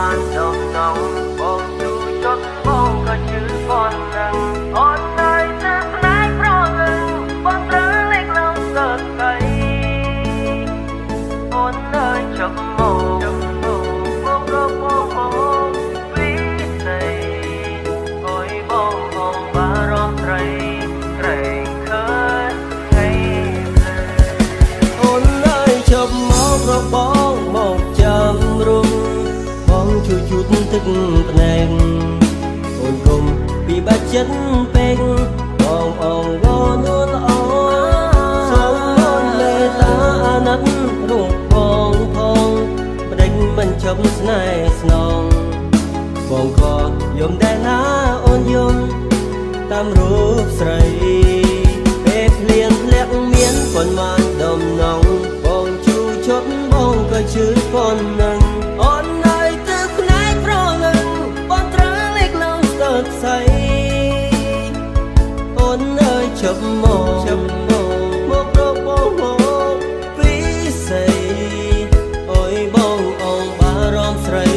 បានដំណងបងជួចចត់បងក៏ជឿគាត់នឹងអូននៅទៅផ្នែកប្រលឹងបងត្រូវលេខឡើងស្ទើរស្ដីអូននៅចាប់មកបងក៏បងពីស្ដីអើយបងបងបារម្ភត្រីក្រែងឃើញថ្ងៃអូននៅចាប់មករកបងមកចាំរុំបងជួយជូតទឹកភ្នែកអូនគុំពីបាច់ចិត្តពេកបងអងវនួនល្អសូមអូនមេត្តាអាណិតរូបបងផងប្តេជ្ញាមិនជប់ស្នេហ៍ស្នងបងក៏យំដែរណាអូនយំតាមរូបស្រីពេលភ្លៀងធ្លាក់មានប៉ុន្មានដំណងបងជួចត់បងក៏ជឿប៉ុណ្ណឹងអូននៅទៅផ្នែកប្រលឹងបងត្រូវលេខឡើងស្ទើរស្ដីអូននៅចាប់មករកបងពីស្ដីអើយបងអងបារម្ភស្រី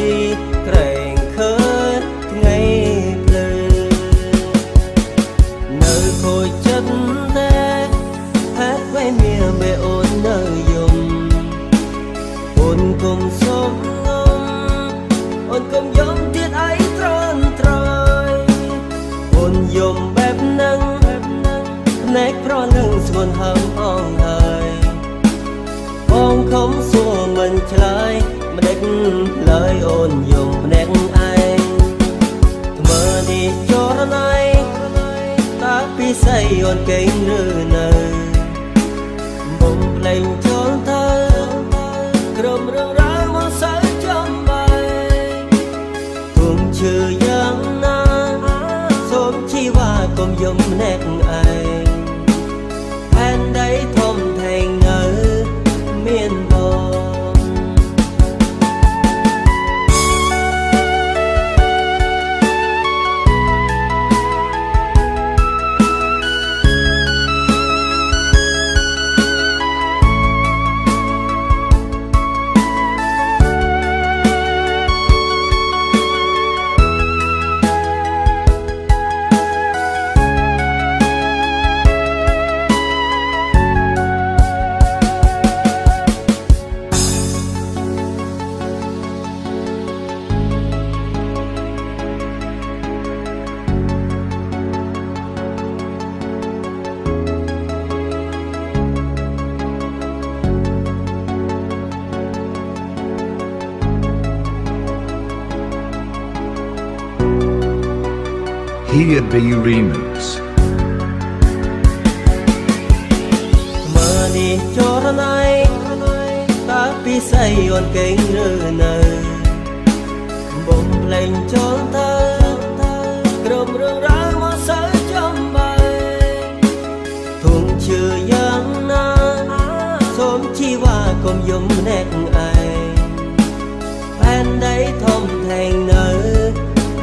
ក្រែងឃើញថ្ងៃភ្លឺនៅខូចចិត្តតែហេតុអ្វីមានអូននៅយំអូនគុំសុំងំអូនគុំយំទៀតអីត្រន់ត្រយអូនយំបែបហ្នឹងភ្នែកប្រលឹងស្ងួនហើមអងហើយបងខំសួរមិនឆ្លើយម្ដេចឡើយអូនយំភ្នែកឯងថ្មើរនេះចរណៃតើពីស្អីអូនកេងឬនៅបងភ្លេងចូលទៅក្រុមរឿងរ៉ាវមកសើចំបែគុំឈឺយ៉ាងណាសូមជីវ៉ាកុំយំម្នាក់ឯងផែនដីធំធេងនៅមានបង Here be remix មើលនេះចរណៃតើពីស្អីអូនកេងឬនៅបងភ្លេងចូលទៅក្រុមរឿងរ៉ាវមកសើចំបែធំឈឺយ៉ាងណាសូមជីវ៉ាកុំយំម្នាក់ឯងផែនដីធំធេងនៅ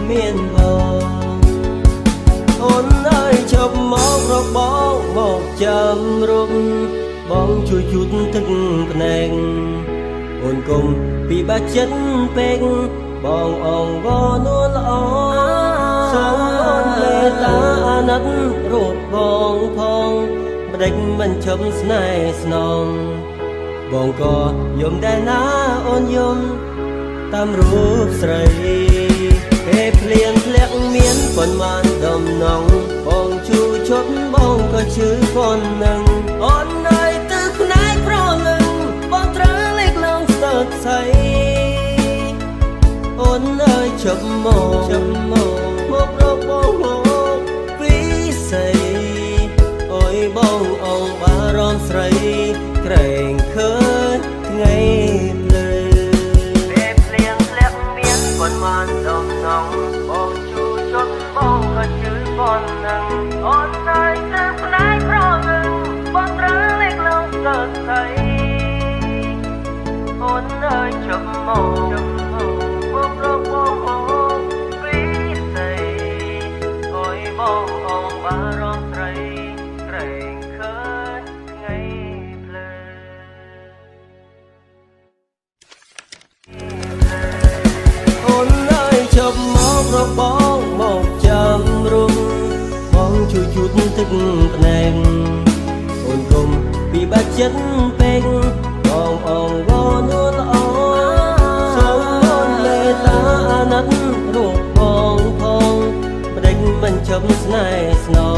មានបងអូនអើយជប់មករកបងមកចាំរុំបងជួយជូតទឹកភ្នែកអូនគុំពីបាច់ចិត្តពេកបងអងវនួនល្អសូមអូនមេត្តាអាណិតរូបបងផងប្តេជ្ញាមិនឈប់ស្នេហ៍ស្នងបងក៏យំដែរណាអូនយំតាមរូបស្រីពេលភ្លៀងធ្លាក់មានប៉ុន្មានដំណងបងជួចត់បងក៏ជឿប៉ុណ្ណឹងអូននៅទៅផ្នែកប្រលឹងបងត្រូវលេខឡើងស្ទើរស្ដីអូននៅចាប់មករកបងពីស្ដីអើយបងអងបារម្ភស្រីក្រែងឃើញថ្ងៃភ្លឺពេលភ្លៀងធ្លាក់មានប៉ុន្មានដំណងបងជួចត់បងក៏ជឿប៉ុណ្ណឹងអូននៅទៅផ្នែកប្រលឹងបងត្រូវលេខឡើងស្ទើរស្ដីអូននៅចាប់មករកបងពីស្ដីអើយបងអងបារម្ភស្រីក្រែងឃើញថ្ងៃភ្លឺអូន កបងមកចាំរុំបងជួយជូតទឹកភ្នែកអូនគុំពីបាច់ចិត្តពេកបងអងវនួនល្អសូមអូនមេត្តាអាណិតរូបបងផងបដិញមិនchấpស្នេហ៍ស្នង